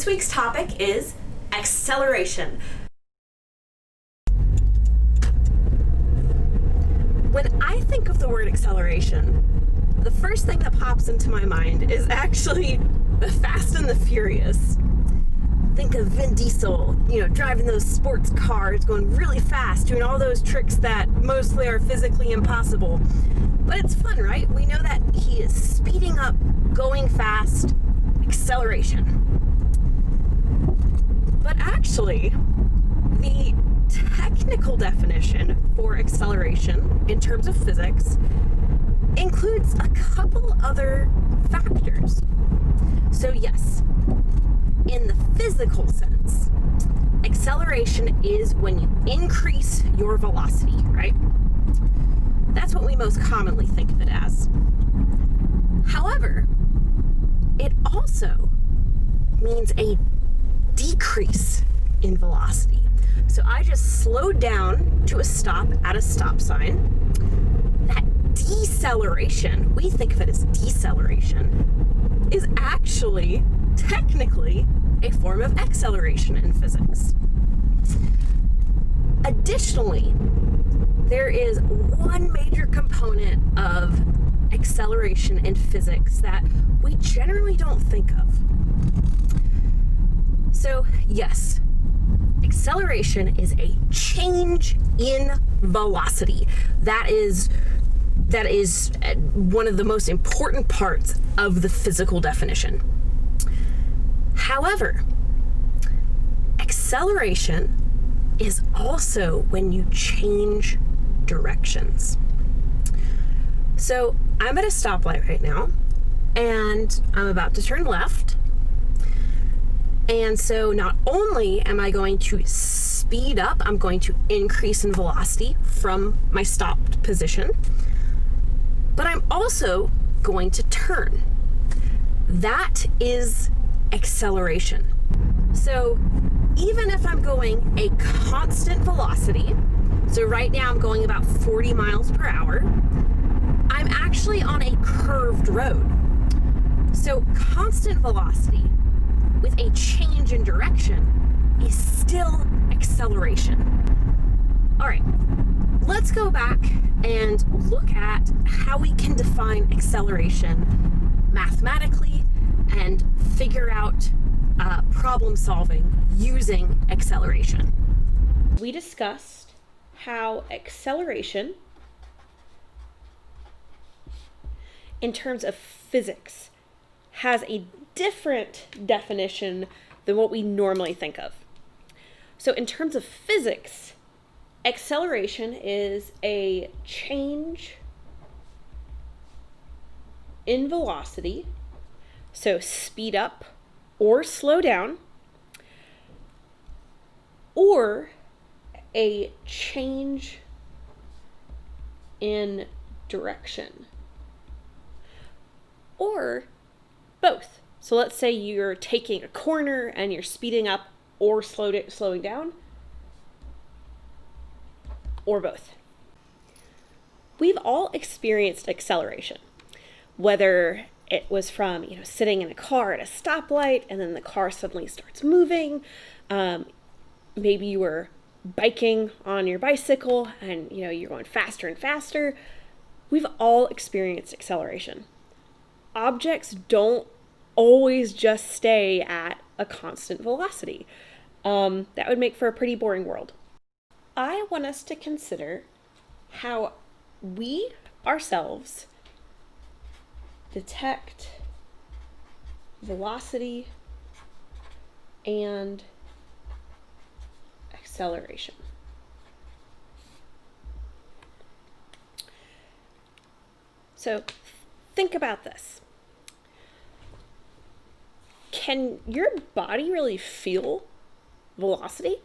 This week's topic is acceleration. When I think of the word acceleration, the first thing that pops into my mind is actually the Fast and the Furious. Think of Vin Diesel, driving those sports cars, going really fast, doing all those tricks that mostly are physically impossible. But it's fun, right? We know that he is speeding up, going fast, acceleration. But actually, the technical definition for acceleration in terms of physics includes a couple other factors. So yes, in the physical sense, acceleration is when you increase your velocity, right? That's what we most commonly think of it as. However, it also means a decrease in velocity. So I just slowed down to a stop at a stop sign. That deceleration, we think of it as deceleration, is actually technically a form of acceleration in physics. Additionally, there is one major component of acceleration in physics that we generally don't think of. So yes, acceleration is a change in velocity. That is one of the most important parts of the physical definition. However, acceleration is also when you change directions. So I'm at a stoplight right now, and I'm about to turn left. And so not only am I going to speed up, I'm going to increase in velocity from my stopped position, but I'm also going to turn. That is acceleration. So even if I'm going a constant velocity, so right now I'm going about 40 miles per hour, I'm actually on a curved road. So constant velocity with a change in direction is still acceleration. All right, let's go back and look at how we can define acceleration mathematically and figure out problem solving using acceleration. We discussed how acceleration, in terms of physics, has a different definition than what we normally think of. So in terms of physics, acceleration is a change in velocity, so speed up or slow down, or a change in direction, or both. So let's say you're taking a corner and you're speeding up or slowing down, or both. We've all experienced acceleration, whether it was from sitting in a car at a stoplight and then the car suddenly starts moving. Maybe you were biking on your bicycle and you're going faster and faster. We've all experienced acceleration. Objects don't always just stay at a constant velocity. That would make for a pretty boring world. I want us to consider how we ourselves detect velocity and acceleration. So think about this. Can your body really feel velocity?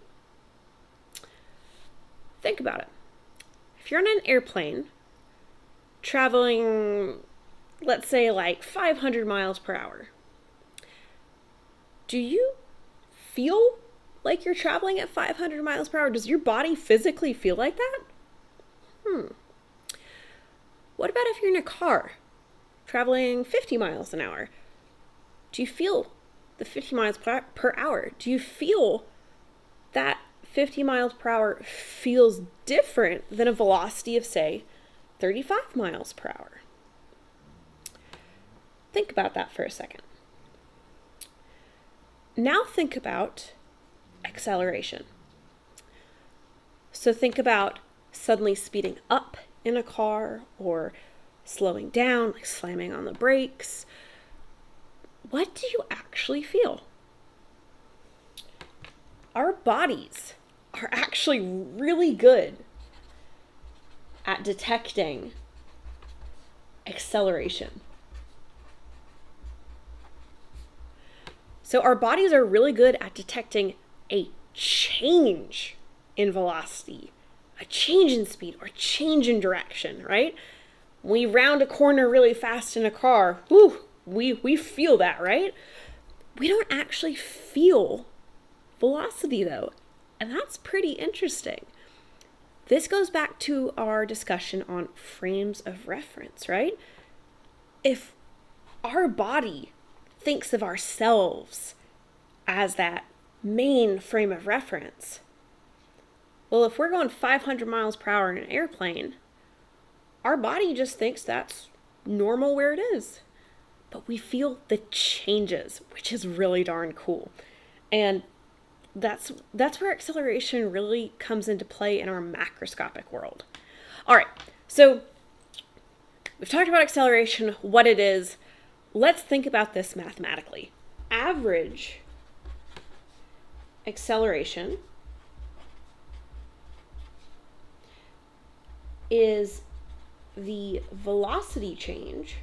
Think about it. If you're on an airplane traveling, let's say like 500 miles per hour, do you feel like you're traveling at 500 miles per hour? Does your body physically feel like that? What about if you're in a car traveling 50 miles an hour? Do you feel the 50 miles per hour? Do you feel that 50 miles per hour feels different than a velocity of, say, 35 miles per hour? Think about that for a second. Now think about acceleration. So think about suddenly speeding up in a car or slowing down, like slamming on the brakes. What do you actually feel? Our bodies are actually really good at detecting acceleration. So our bodies are really good at detecting a change in velocity, a change in speed, or change in direction, right? When we round a corner really fast in a car, whew, we feel that, right? We don't actually feel velocity though, and that's pretty interesting. This goes back to our discussion on frames of reference, right? If our body thinks of ourselves as that main frame of reference, well, if we're going 500 miles per hour in an airplane, our body just thinks that's normal where it is. But we feel the changes, which is really darn cool. And that's where acceleration really comes into play in our macroscopic world. All right, so we've talked about acceleration, what it is. Let's think about this mathematically. Average acceleration is the velocity change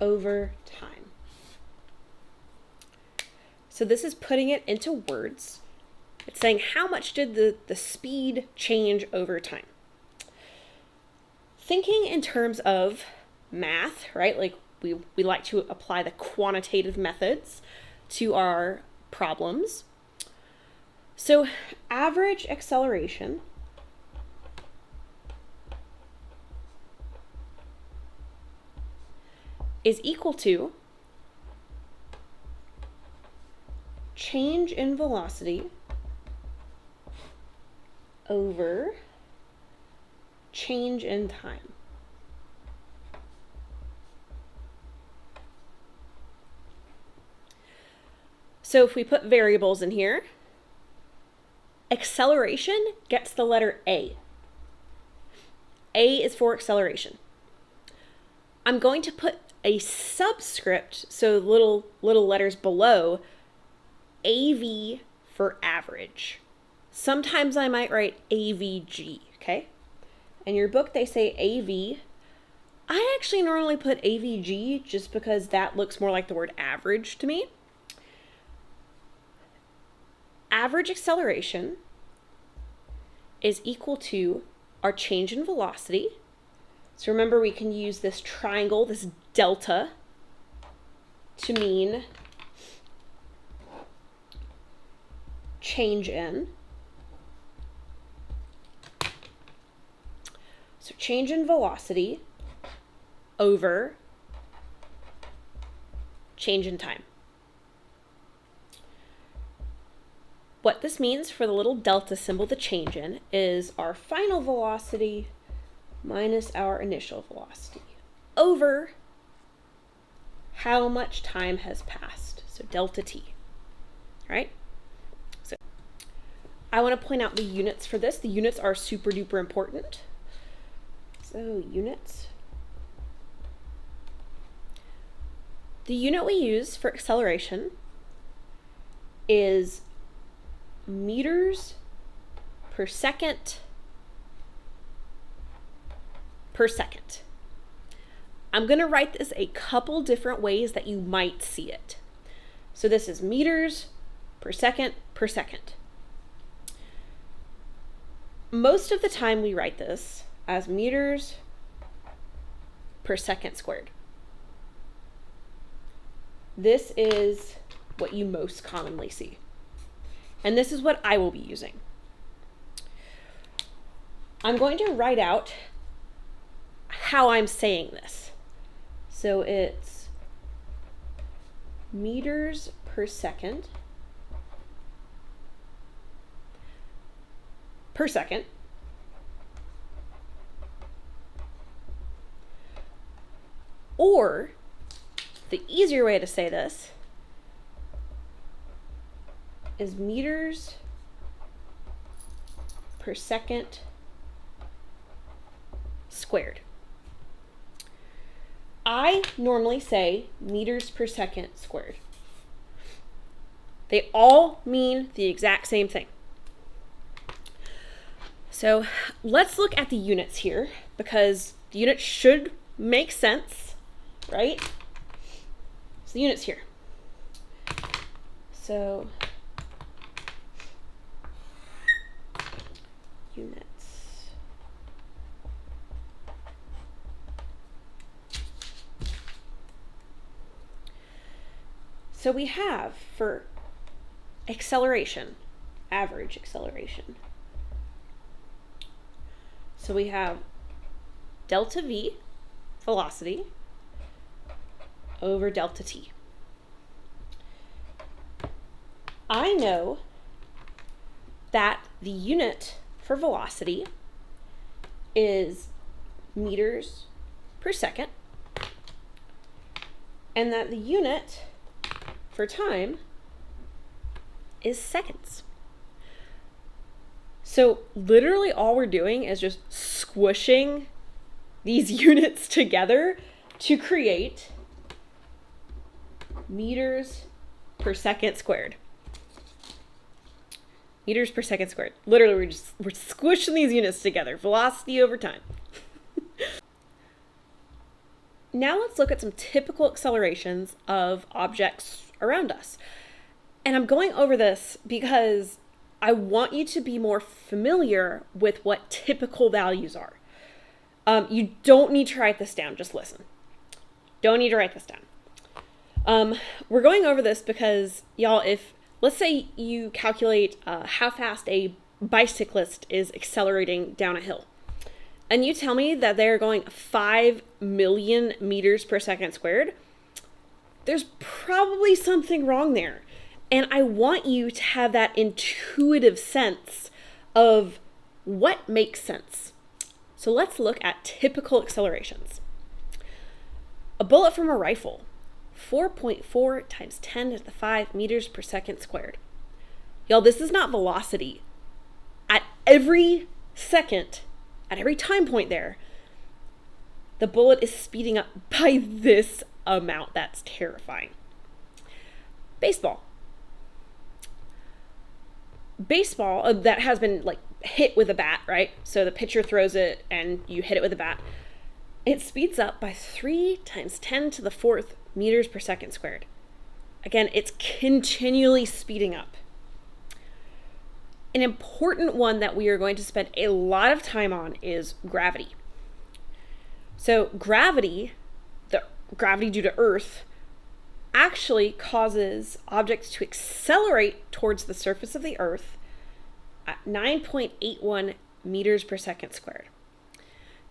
over time. So this is putting it into words. It's saying how much did the speed change over time? Thinking in terms of math, right? Like we like to apply the quantitative methods to our problems. So average acceleration is equal to change in velocity over change in time. So if we put variables in here, acceleration gets the letter A. A is for acceleration. I'm going to put a subscript, so little letters below, AV for average. Sometimes I might write AVG, okay? In your book, they say AV. I actually normally put AVG just because that looks more like the word average to me. Average acceleration is equal to our change in velocity. So remember, we can use this triangle, this delta, to mean change in. So change in velocity over change in time. What this means for the little delta symbol, the change in, is our final velocity minus our initial velocity over how much time has passed. So delta t, right? So I want to point out the units for this. The units are super duper important. So units. The unit we use for acceleration is meters per second per second. I'm going to write this a couple different ways that you might see it. So this is meters per second per second. Most of the time we write this as meters per second squared. This is what you most commonly see. And this is what I will be using. I'm going to write out how I'm saying this. So it's meters per second or the easier way to say this is meters per second squared. I normally say meters per second squared. They all mean the exact same thing. So let's look at the units here, because the units should make sense, right? So the units here. So units. So we have for acceleration, average acceleration. So we have delta V, velocity, over delta T. I know that the unit for velocity is meters per second, and that the unit for time is seconds. So literally all we're doing is just squishing these units together to create meters per second squared. Meters per second squared. Literally we're squishing these units together. Velocity over time. Now let's look at some typical accelerations of objects around us. And I'm going over this because I want you to be more familiar with what typical values are. You don't need to write this down, just listen. Don't need to write this down. We're going over this because, y'all, let's say you calculate how fast a bicyclist is accelerating down a hill, and you tell me that they're going 5 million meters per second squared, there's probably something wrong there. And I want you to have that intuitive sense of what makes sense. So let's look at typical accelerations. A bullet from a rifle, 4.4 times 10 to the 5 meters per second squared. Y'all, this is not velocity. At every second, at every time point there, the bullet is speeding up by this amount. That's terrifying. Baseball that has been like hit with a bat, right? So the pitcher throws it and you hit it with a bat. It speeds up by 3 times 10 to the 4th meters per second squared. Again, it's continually speeding up. An important one that we are going to spend a lot of time on is gravity. So gravity, the gravity due to Earth, actually causes objects to accelerate towards the surface of the Earth at 9.81 meters per second squared.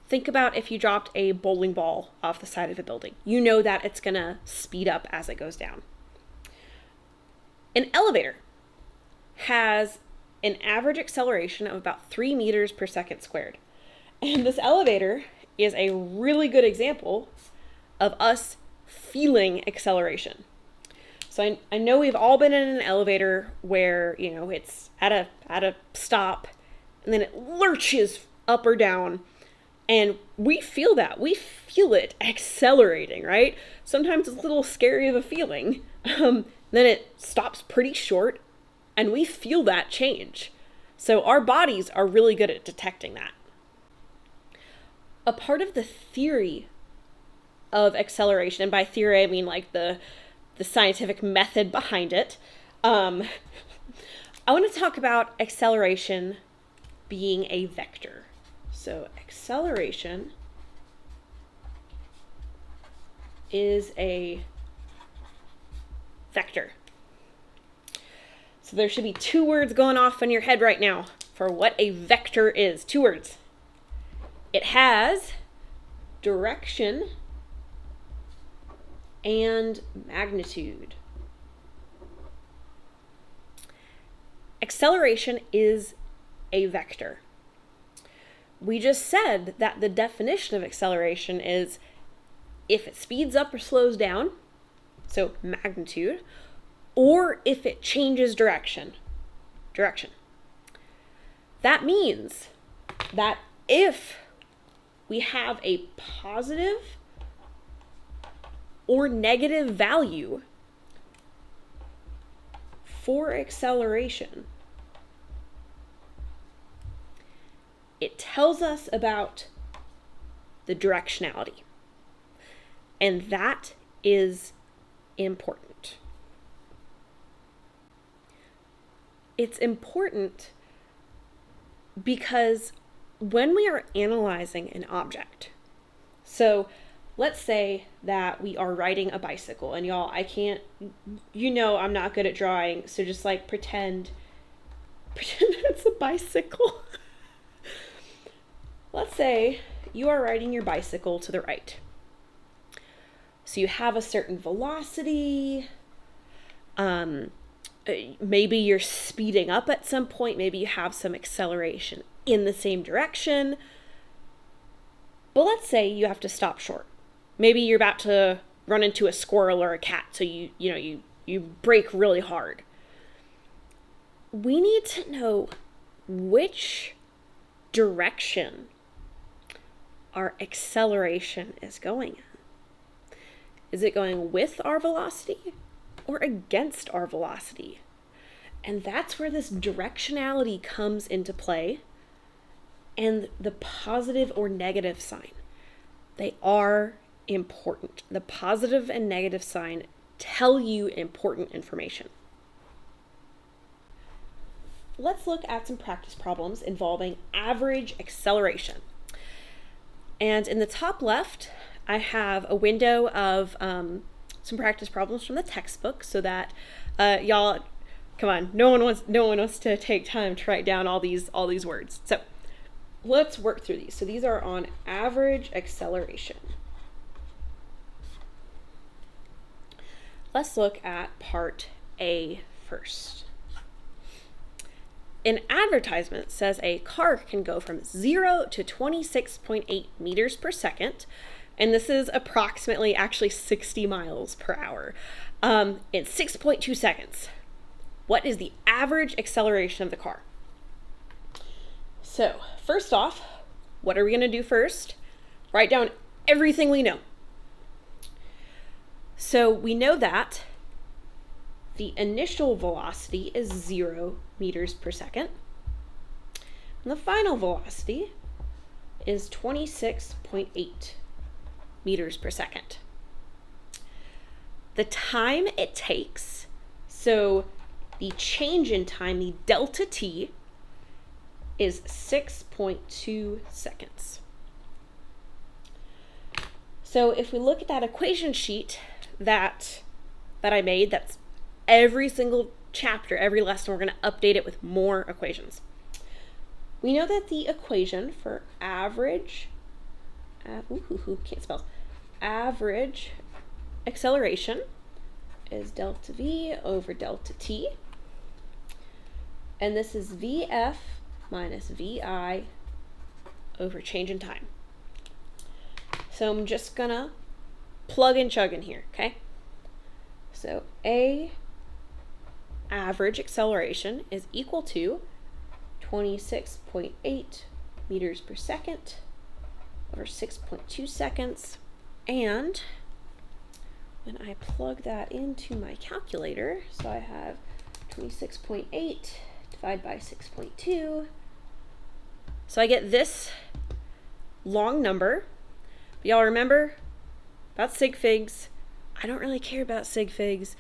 Think about if you dropped a bowling ball off the side of a building. You know that it's going to speed up as it goes down. An elevator has an average acceleration of about 3 meters per second squared. And this elevator is a really good example of us feeling acceleration. So I know we've all been in an elevator where, you know, it's at a stop and then it lurches up or down, and we feel that. We feel it accelerating, right? Sometimes it's a little scary of a feeling. Then it stops pretty short and we feel that change. So our bodies are really good at detecting that. A part of the theory of acceleration, and by theory I mean like the scientific method behind it, I want to talk about acceleration being a vector. So acceleration is a vector. So there should be 2 words going off in your head right now for what a vector is. 2 words. It has direction and magnitude. Acceleration is a vector. We just said that the definition of acceleration is if it speeds up or slows down, so magnitude, or if it changes direction. That means that if we have a positive or negative value for acceleration, it tells us about the directionality. And that is important. It's important because when we are analyzing an object, so let's say that we are riding a bicycle, and y'all, I'm not good at drawing, so just like pretend it's a bicycle. Let's say you are riding your bicycle to the right. So you have a certain velocity, maybe you're speeding up at some point, maybe you have some acceleration in the same direction. But let's say you have to stop short. Maybe you're about to run into a squirrel or a cat, so you brake really hard. We need to know which direction our acceleration is going in. Is it going with our velocity or against our velocity? And that's where this directionality comes into play, and the positive or negative sign. They are important. The positive and negative sign tell you important information. Let's look at some practice problems involving average acceleration. And in the top left, I have a window of some practice problems from the textbook, so that y'all, come on, no one wants to take time to write down all these words. So let's work through these. So these are on average acceleration. Let's look at part A first. An advertisement says a car can go from 0 to 26.8 meters per second, and this is approximately actually 60 miles per hour, in 6.2 seconds. What is the average acceleration of the car? So, first off, what are we going to do first? Write down everything we know. So, we know that the initial velocity is 0 meters per second. And the final velocity is 26.8 meters per second. The time it takes, so the change in time, the delta t, is 6.2 seconds. So if we look at that equation sheet that I made, that's every single chapter, every lesson, we're going to update it with more equations. We know that the equation for average acceleration is delta v over delta t, and this is vf minus vi over change in time. So I'm just gonna plug and chug in here, okay? So a average acceleration is equal to 26.8 meters per second over 6.2 seconds. And when I plug that into my calculator, so I have 26.8 divided by 6.2. So I get this long number. But y'all remember about sig figs? I don't really care about sig figs.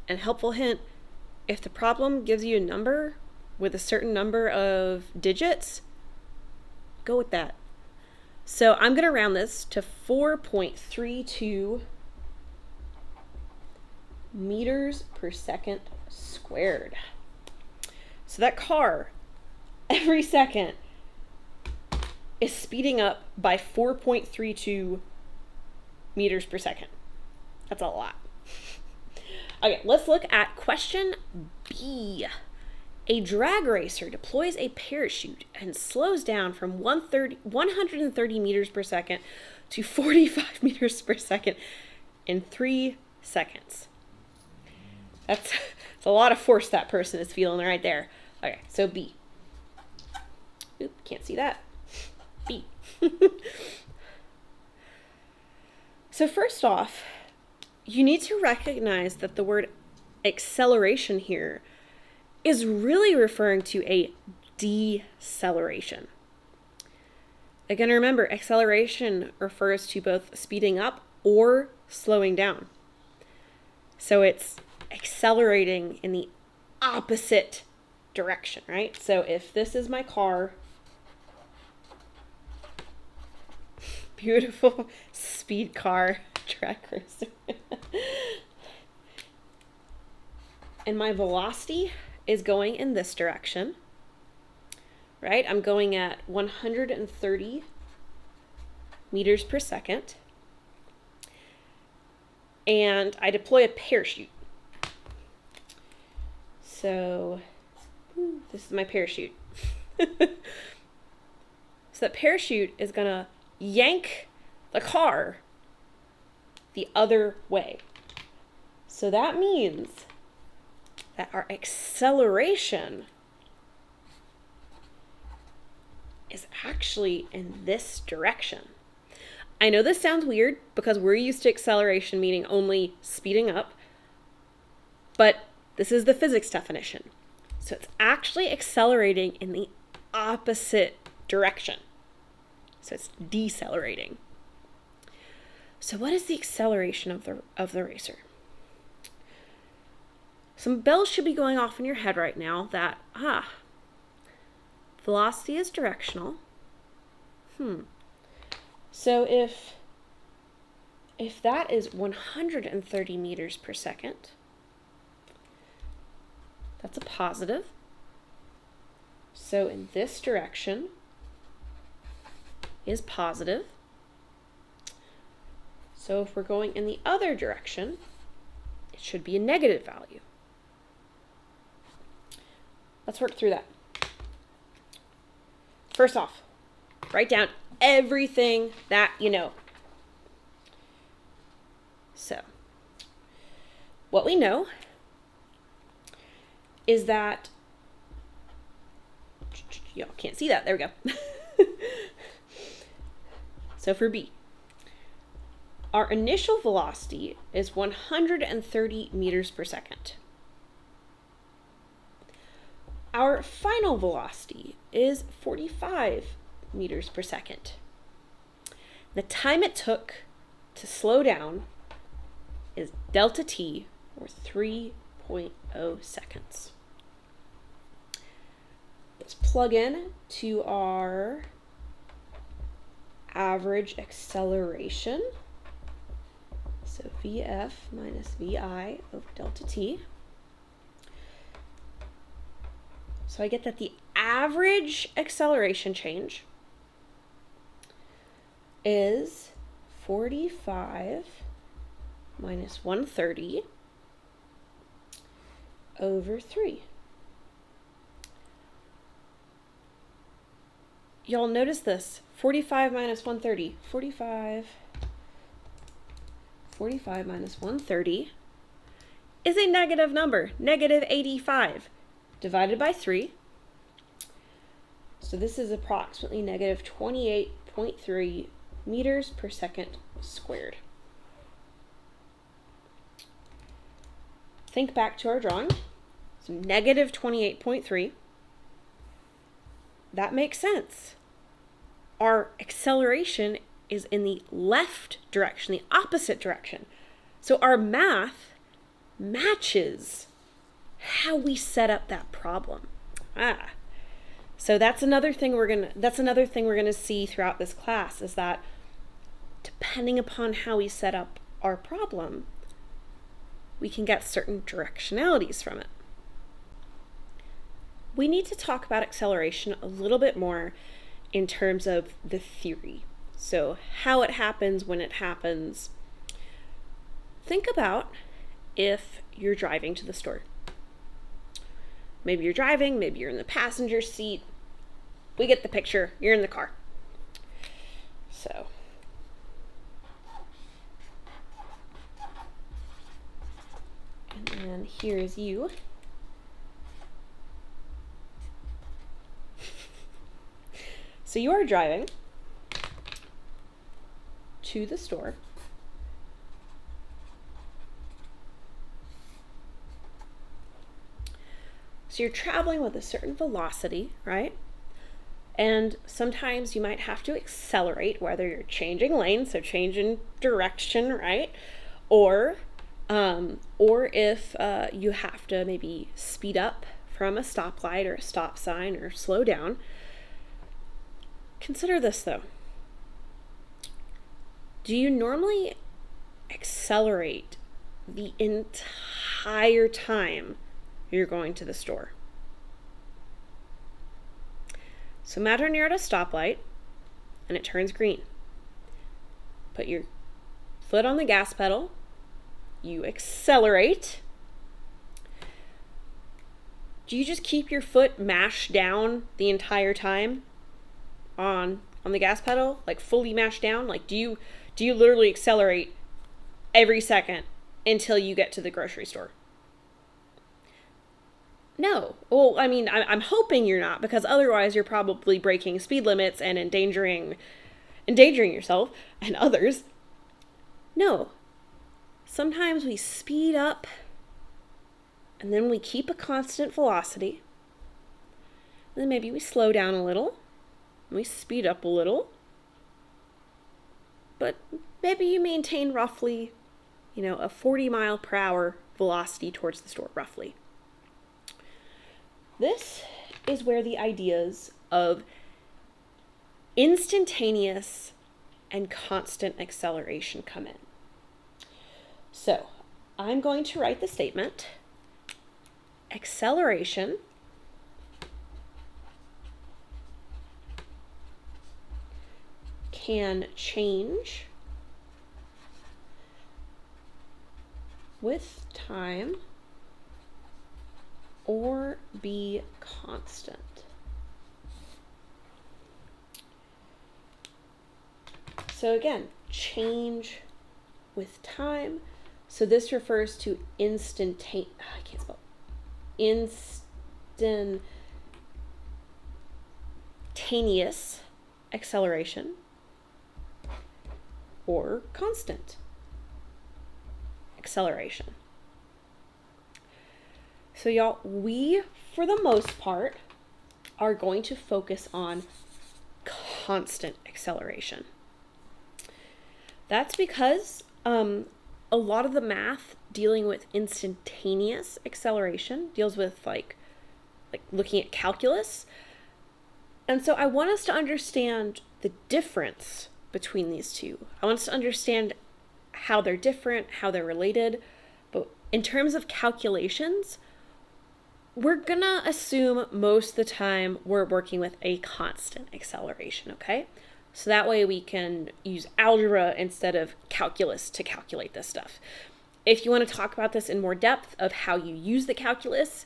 And helpful hint, if the problem gives you a number with a certain number of digits, go with that. So I'm going to round this to 4.32 meters per second squared. So that car, every second, is speeding up by 4.32 meters per second. That's a lot. Okay, let's look at question B. A drag racer deploys a parachute and slows down from 130 meters per second to 45 meters per second in 3 seconds. That's a lot of force that person is feeling right there. Okay, so B. Oop, can't see that. B. So first off, you need to recognize that the word acceleration here is really referring to a deceleration. Again, remember, acceleration refers to both speeding up or slowing down. So it's accelerating in the opposite direction, right? So if this is my car, beautiful speed car, drag racer, and my velocity is going in this direction, right? I'm going at 130 meters per second, and I deploy a parachute. So this is my parachute. So that parachute is gonna yank the car the other way. So that means that our acceleration is actually in this direction. I know this sounds weird because we're used to acceleration meaning only speeding up, but this is the physics definition. So it's actually accelerating in the opposite direction. So it's decelerating. So what is the acceleration of the racer? Some bells should be going off in your head right now that, velocity is directional. So if that is 130 meters per second, that's a positive. So in this direction is positive. So if we're going in the other direction, it should be a negative value. Let's work through that. First off, write down everything that you know. So, what we know is that, y'all can't see that, there we go. So for B, our initial velocity is 130 meters per second. Our final velocity is 45 meters per second. The time it took to slow down is delta t, or 3.0 seconds. Let's plug in to our average acceleration. So VF minus VI over delta t. So I get that the average acceleration change is 45 minus 130 over 3. Y'all notice this. 45 minus 130. 45 minus 130 is a negative number, negative 85. Divided by 3. So this is approximately negative 28.3 meters per second squared. Think back to our drawing. So negative 28.3. That makes sense. Our acceleration is in the left direction, the opposite direction. So our math matches how we set up that problem. So that's another thing we're gonna see throughout this class, is that depending upon how we set up our problem, we can get certain directionalities from it. We need to talk about acceleration a little bit more in terms of the theory. So how it happens, when it happens. think about if you're driving to the store. Maybe you're driving, maybe you're in the passenger seat. We get the picture. You're in the car. So, and then here's you. So you are driving to the store. So you're traveling with a certain velocity, right? And sometimes you might have to accelerate, whether you're changing lanes, so changing direction, right? Or if you have to maybe speed up from a stoplight or a stop sign or slow down. Consider this though. Do you normally accelerate the entire time you're going to the store? So imagine you're at a stoplight and it turns green. Put your foot on the gas pedal, you accelerate. Do you just keep your foot mashed down the entire time on the gas pedal, like fully mashed down? Like do you literally accelerate every second until you get to the grocery store? No. Well, I mean, I'm hoping you're not, because otherwise you're probably breaking speed limits and endangering yourself and others. No. Sometimes we speed up and then we keep a constant velocity. And then maybe we slow down a little and we speed up a little. But maybe you maintain roughly, a 40 mile per hour velocity towards the store, roughly. This is where the ideas of instantaneous and constant acceleration come in. So I'm going to write the statement. Acceleration can change with time or be constant. So again, change with time. So this refers to instantaneous acceleration or constant acceleration. So y'all, we, for the most part, are going to focus on constant acceleration. That's because a lot of the math dealing with instantaneous acceleration deals with like looking at calculus. And so I want us to understand the difference between these two. I want us to understand how they're different, how they're related. But in terms of calculations, we're gonna assume most of the time we're working with a constant acceleration, okay? So that way we can use algebra instead of calculus to calculate this stuff. If you want to talk about this in more depth of how you use the calculus,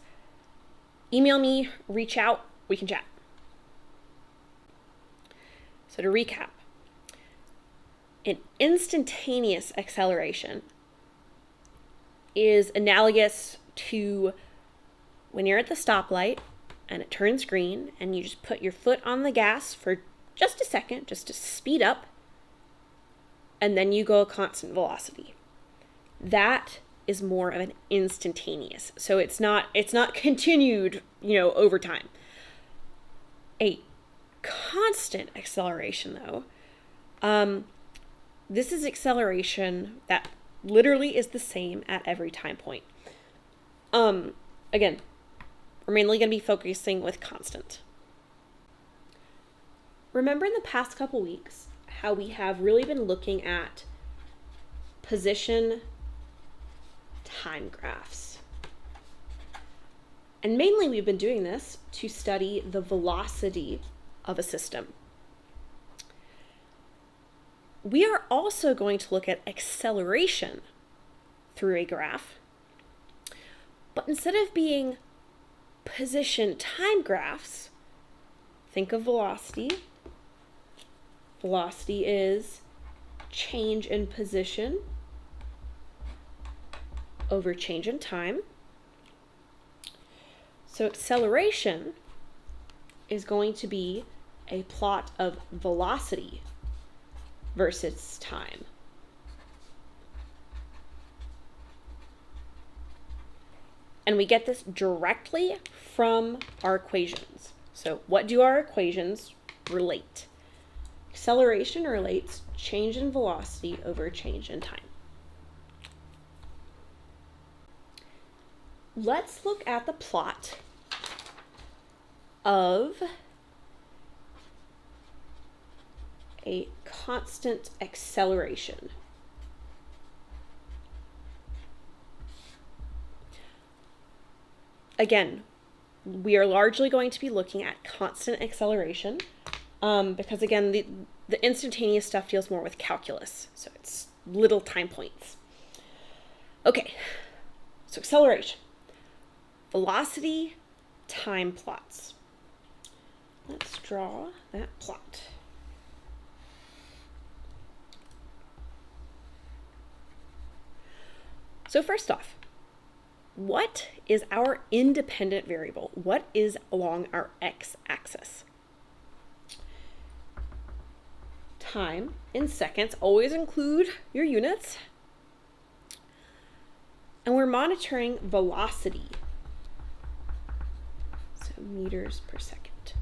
email me, reach out, we can chat. So to recap, an instantaneous acceleration is analogous to when you're at the stoplight and it turns green and you just put your foot on the gas for just a second, just to speed up, and then you go a constant velocity. That is more of an instantaneous. So it's not continued, over time. A constant acceleration though, this is acceleration that literally is the same at every time point. Again, we're mainly going to be focusing with constant. Remember in the past couple weeks how we have really been looking at position time graphs. And mainly we've been doing this to study the velocity of a system. We are also going to look at acceleration through a graph. But instead of being position time graphs, think of velocity. Velocity is change in position over change in time. So acceleration is going to be a plot of velocity versus time. And we get this directly from our equations. So what do our equations relate? Acceleration relates change in velocity over change in time. Let's look at the plot of a constant acceleration. Again, we are largely going to be looking at constant acceleration because, again, the instantaneous stuff deals more with calculus, so it's little time points. Okay, so acceleration. Velocity, time plots. Let's draw that plot. So first off, what is our independent variable? What is along our x-axis? Time in seconds. Always include your units. And we're monitoring velocity. So meters per second.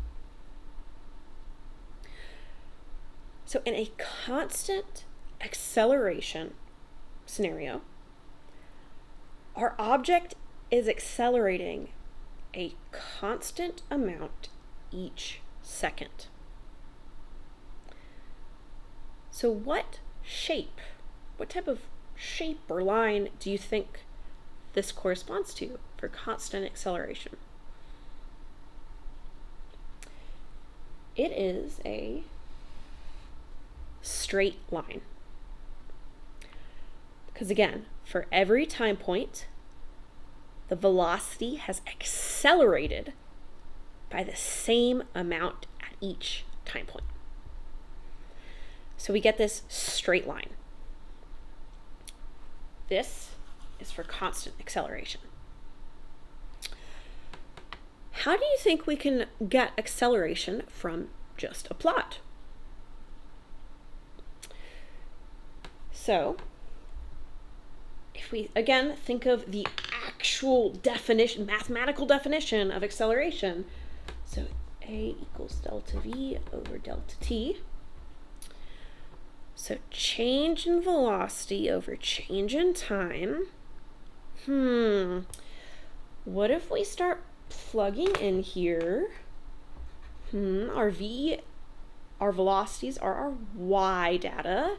So in a constant acceleration scenario, our object is accelerating a constant amount each second. So what type of shape or line do you think this corresponds to for constant acceleration? It is a straight line. Because again, for every time point, the velocity has accelerated by the same amount at each time point. So we get this straight line. This is for constant acceleration. How do you think we can get acceleration from just a plot? So, if we again think of the actual definition, mathematical definition of acceleration, so A equals delta V over delta T. So change in velocity over change in time. What if we start plugging in here? Our velocities are our Y data,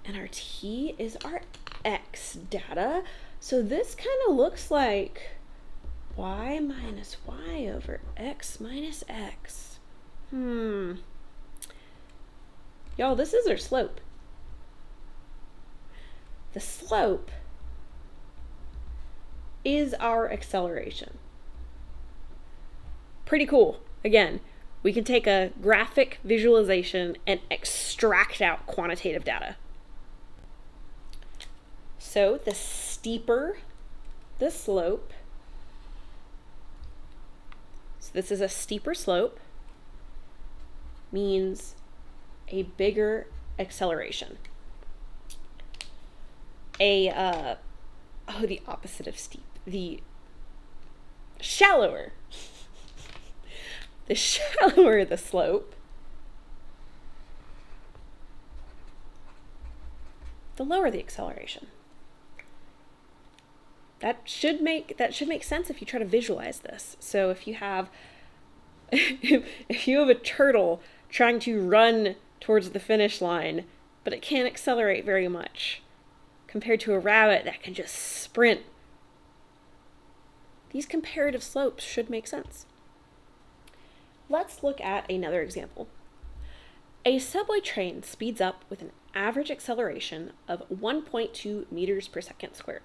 and our T is our X data. So this kind of looks like Y minus Y over X minus X. Y'all, this is our slope. The slope is our acceleration. Pretty cool. Again, we can take a graphic visualization and extract out quantitative data. So the steeper the slope, so this is a steeper slope, means a bigger acceleration. The opposite of steep, the shallower. The shallower the slope, the lower the acceleration. That should make sense if you try to visualize this. So if you have a turtle trying to run towards the finish line, but it can't accelerate very much, compared to a rabbit that can just sprint, these comparative slopes should make sense. Let's look at another example. A subway train speeds up with an average acceleration of 1.2 meters per second squared.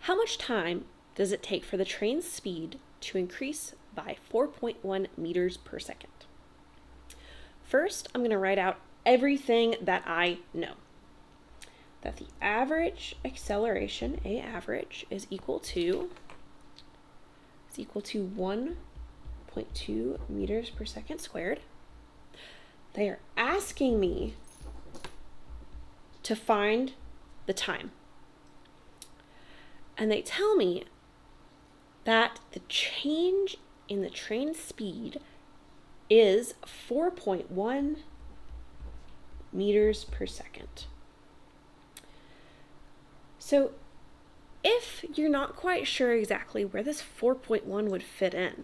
How much time does it take for the train's speed to increase by 4.1 meters per second? First, I'm going to write out everything that I know. That the average acceleration, A average, is equal to 1.2 meters per second squared. They are asking me to find the time. And they tell me that the change in the train's speed is 4.1 meters per second. So if you're not quite sure exactly where this 4.1 would fit in,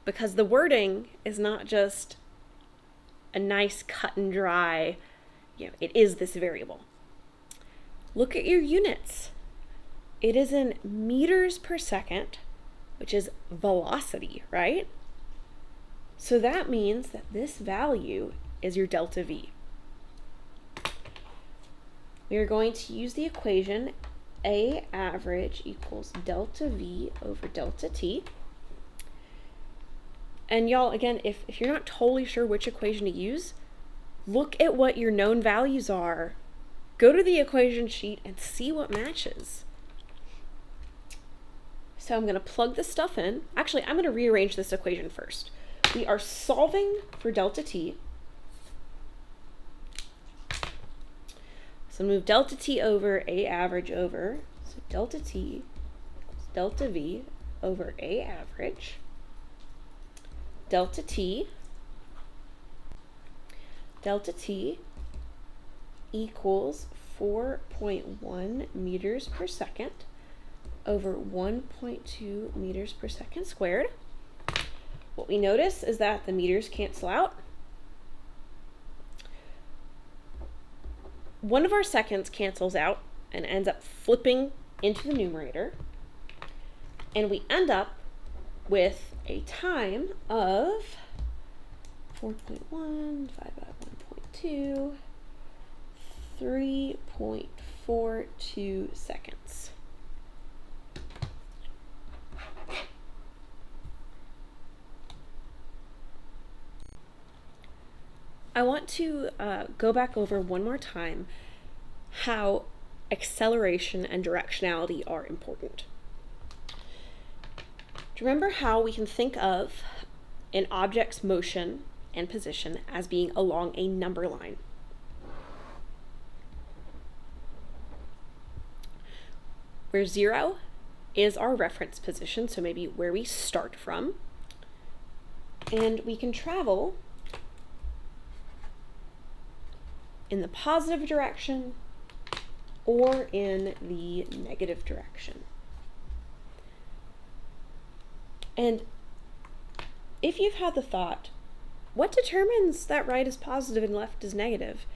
because the wording is not just a nice cut and dry, it is this variable. Look at your units. It is in meters per second, which is velocity, right? So that means that this value is your delta V. We are going to use the equation A average equals delta V over delta T. And y'all, again, if you're not totally sure which equation to use, look at what your known values are. Go to the equation sheet and see what matches. So I'm going to plug this stuff in. Actually, I'm going to rearrange this equation first. We are solving for delta T. So move delta T over A average over. So delta T equals delta V over A average. Delta T equals 4.1 meters per second over 1.2 meters per second squared. What we notice is that the meters cancel out. One of our seconds cancels out and ends up flipping into the numerator. And we end up with a time of 4.1 divided by 1.2, 3.42 seconds. I want to go back over one more time how acceleration and directionality are important. Do you remember how we can think of an object's motion and position as being along a number line? Where 0 is our reference position, so maybe where we start from, and we can travel in the positive direction or in the negative direction. And if you've had the thought, what determines that right is positive and left is negative?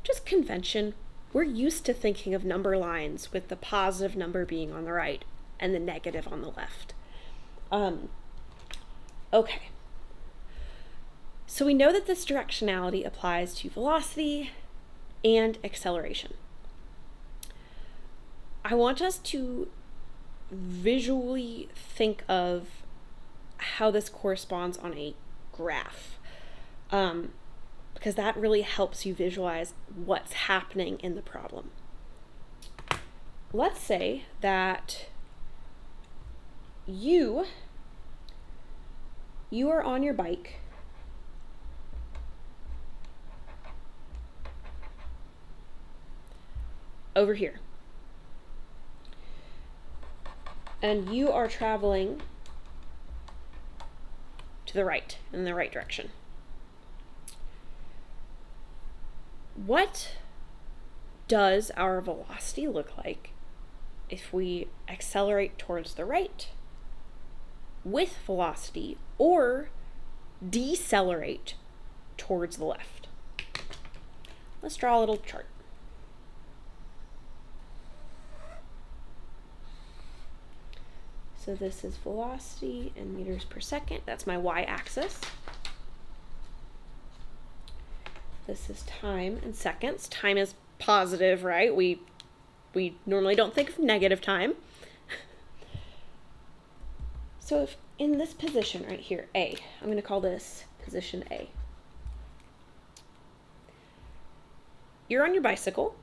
Just convention. We're used to thinking of number lines with the positive number being on the right and the negative on the left. Okay. So we know that this directionality applies to velocity and acceleration. I want us to visually think of how this corresponds on a graph, because that really helps you visualize what's happening in the problem. Let's say that you are on your bike over here, and you are traveling to the right, in the right direction. What does our velocity look like if we accelerate towards the right with velocity or decelerate towards the left? Let's draw a little chart. So this is velocity in meters per second. That's my y-axis. This is time in seconds. Time is positive, right? We normally don't think of negative time. So if in this position right here, A, I'm going to call this position A. You're on your bicycle,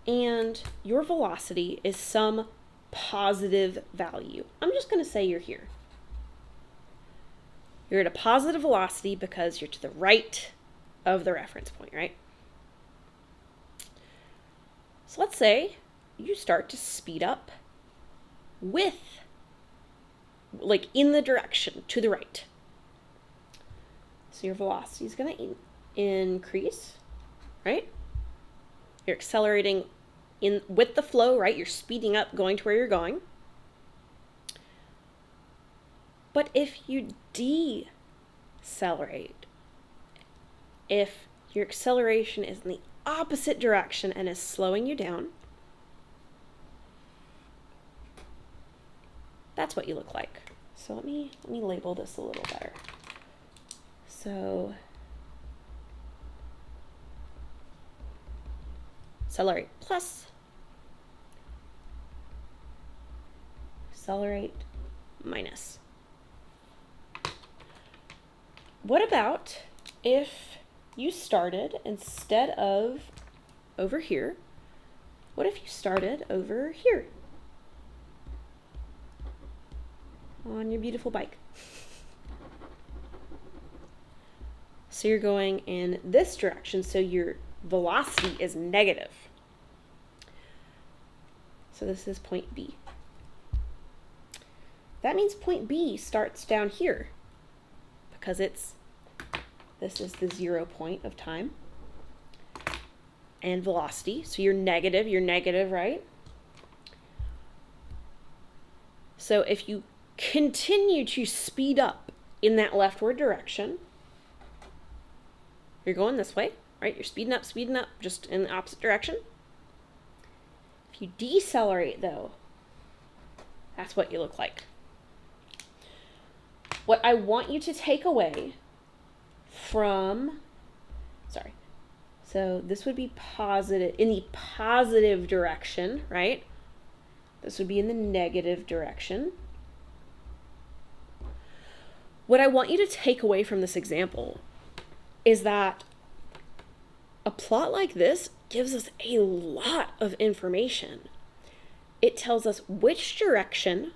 and your velocity is some positive value. I'm just going to say you're here. You're at a positive velocity because you're to the right of the reference point, right? So let's say you start to speed up with, like, in the direction to the right. So your velocity is going to increase, right? You're accelerating in with the flow, right? You're speeding up, going to where you're going. But if you decelerate, if your acceleration is in the opposite direction and is slowing you down, that's what you look like. So let me label this a little better. So accelerate plus, accelerate minus. What about if you started, instead of over here, what if you started over here on your beautiful bike? So you're going in this direction, so your velocity is negative. So this is point B. That means point B starts down here because this is the 0 point of time and velocity. So you're negative, right? So if you continue to speed up in that leftward direction, you're going this way, right? You're speeding up, just in the opposite direction. If you decelerate, though, that's what you look like. What I want you to take away from, so this would be positive, in the positive direction, right? This would be in the negative direction. What I want you to take away from this example is that a plot like this gives us a lot of information. It tells us which direction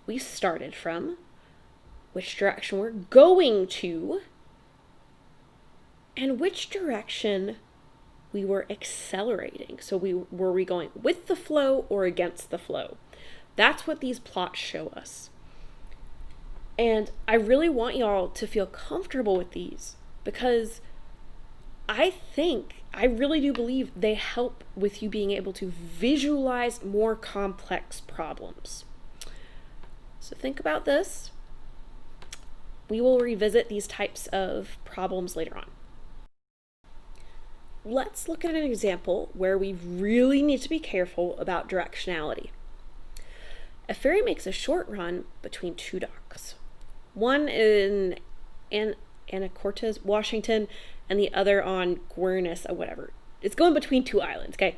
we started from, which direction we're going to, and which direction we were accelerating. So were we going with the flow or against the flow? That's what these plots show us. And I really want y'all to feel comfortable with these because I really do believe they help with you being able to visualize more complex problems. So think about this. We will revisit these types of problems later on. Let's look at an example where we really need to be careful about directionality. A ferry makes a short run between two docks. One in Anacortes, Washington, and the other on Guernsey, whatever. It's going between two islands, okay?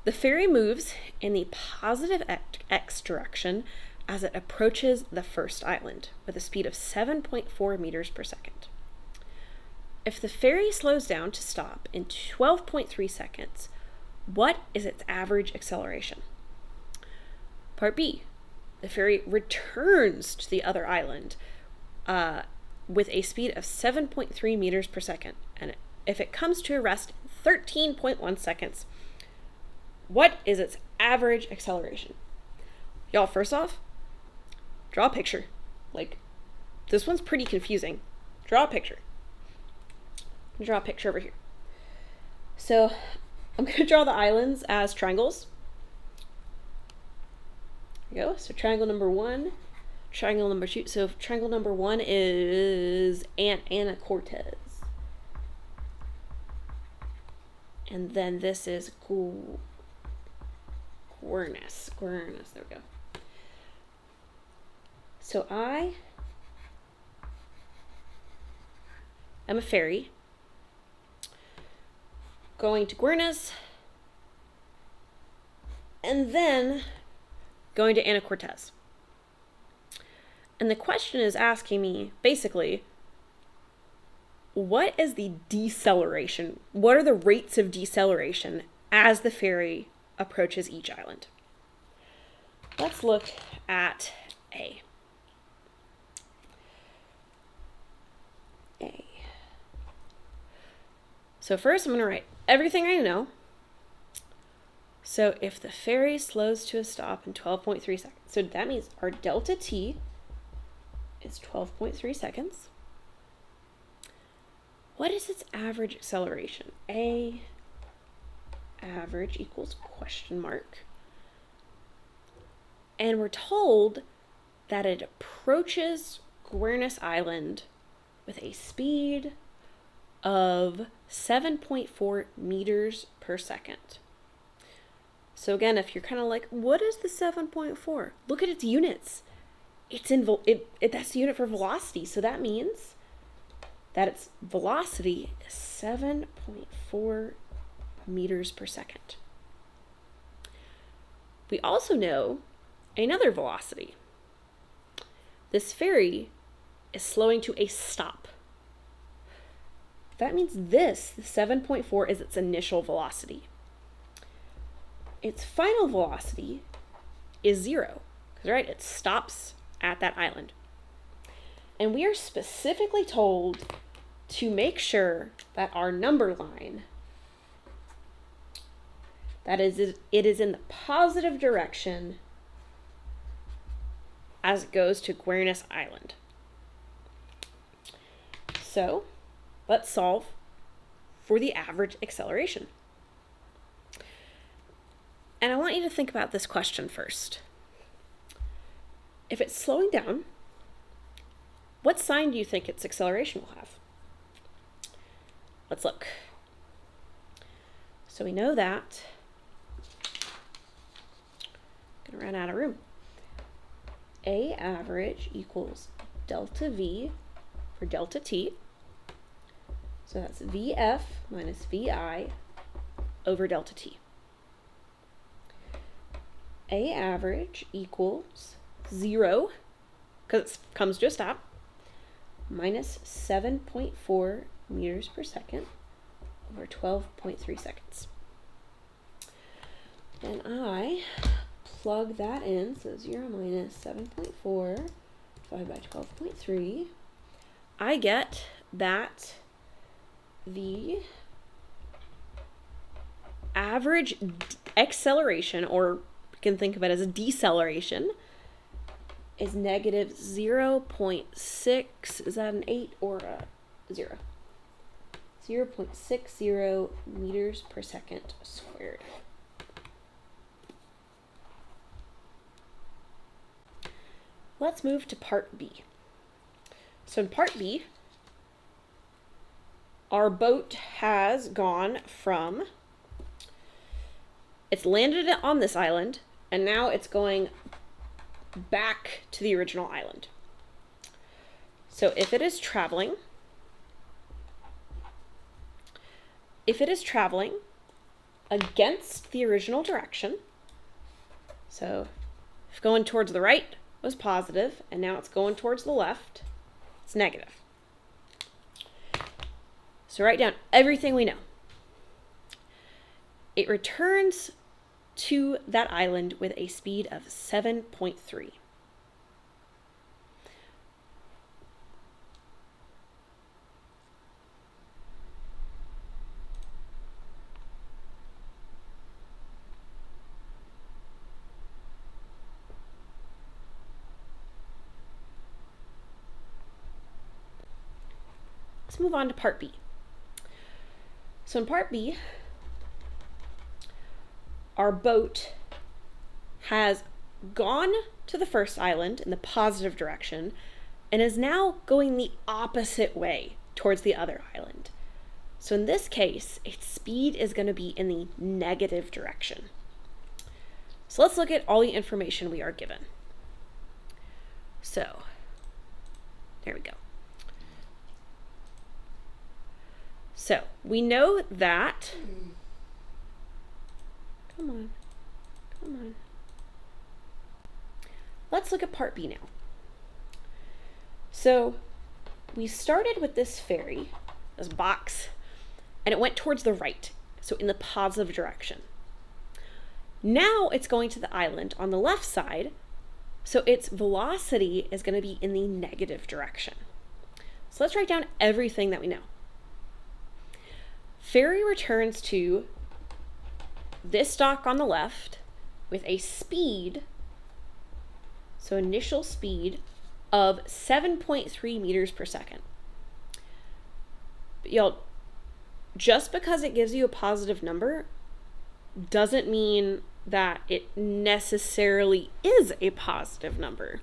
The ferry moves in the positive x direction as it approaches the first island with a speed of 7.4 meters per second. If the ferry slows down to stop in 12.3 seconds, what is its average acceleration? Part B, the ferry returns to the other island with a speed of 7.3 meters per second. And if it comes to a rest in 13.1 seconds, what is its average acceleration? Y'all, first off, draw a picture. Like, this one's pretty confusing. Draw a picture. I'm gonna draw a picture over here. So I'm gonna draw the islands as triangles. There you go. So triangle number 1, triangle number 2. So triangle number 1 is Anacortes. And then this is Guernsey. There we go. So I am a ferry going to Guernsey and then going to Ana Cortez. And the question is asking me, basically, what is the deceleration? What are the rates of deceleration as the ferry approaches each island? Let's look at A. So first I'm going to write everything I know. So if the ferry slows to a stop in 12.3 seconds, so that means our delta t is 12.3 seconds. What is its average acceleration? A average equals question mark. And we're told that it approaches Guernes Island with a speed of 7.4 meters per second. So again, if you're kind of like, what is the 7.4? Look at its units. It's in that's the unit for velocity. So that means that its velocity is 7.4 meters per second. We also know another velocity. This ferry is slowing to a stop. That means this, the 7.4, is its initial velocity. Its final velocity is 0, because right, it stops at that island. And we are specifically told to make sure that our number line, that is, it is in the positive direction as it goes to Guernes Island. So let's solve for the average acceleration. And I want you to think about this question first. If it's slowing down, what sign do you think its acceleration will have? Let's look. So we know that, I'm gonna run out of room. A average equals delta V for delta T. So that's VF minus VI over delta T. A average equals 0, because it comes to a stop, minus 7.4 meters per second over 12.3 seconds. And I plug that in, so 0 minus 7.4 divided by 12.3. I get that the average acceleration, or you can think of it as a deceleration, is negative 0.6, is that an 8 or a 0? 0.60 meters per second squared. Let's move to part B. So in part B, our boat has gone from, it's landed on this island, and now it's going back to the original island. So if it is traveling against the original direction, so if going towards the right was positive, and now it's going towards the left, it's negative. So write down everything we know. It returns to that island with a speed of 7.3. Let's move on to part B. So in part B, our boat has gone to the first island in the positive direction and is now going the opposite way towards the other island. So in this case, its speed is going to be in the negative direction. So let's look at all the information we are given. So there we go. So we know that, come on. let's look at part B now. So we started with this ferry, this box, and it went towards the right, so in the positive direction. Now it's going to the island on the left side, so its velocity is going to be in the negative direction. So let's write down everything that we know. Ferry returns to this dock on the left with a speed, so initial speed, of 7.3 meters per second. But y'all, just because it gives you a positive number doesn't mean that it necessarily is a positive number.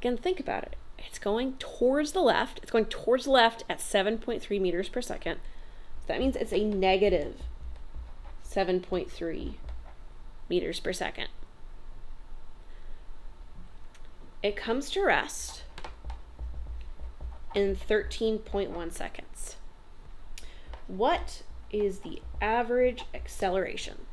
Again, think about it. It's going towards the left. It's going towards the left at 7.3 meters per second. So that means it's a negative 7.3 meters per second. It comes to rest in 13.1 seconds. What is the average acceleration?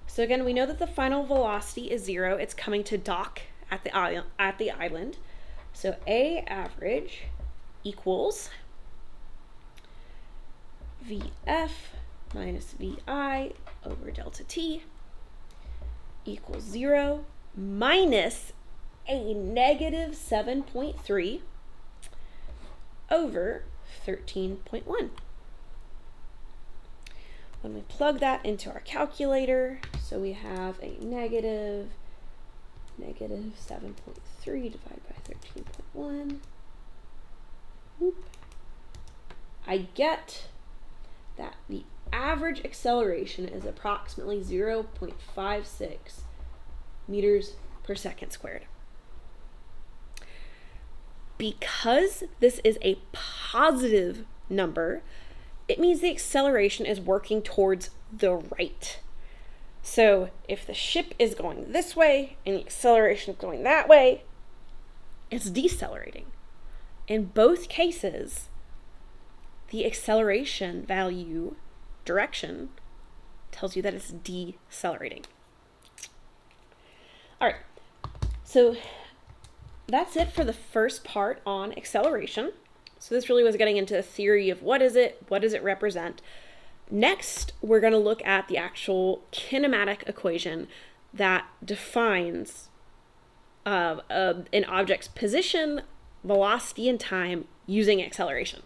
So again, we know that the final velocity is 0. It's coming to dock at the island. So A average equals VF minus VI over delta T equals 0 minus a negative 7.3 over 13.1. When we plug that into our calculator, so we have a negative 7.3 divided by 13.1. I get that the average acceleration is approximately 0.56 meters per second squared. Because this is a positive number, it means the acceleration is working towards the right. So if the ship is going this way and the acceleration is going that way, it's decelerating. In both cases, the acceleration value direction tells you that it's decelerating. All right, so that's it for the first part on acceleration. So this really was getting into the theory of what is it represent. Next, we're going to look at the actual kinematic equation that defines an object's position, velocity, and time using acceleration.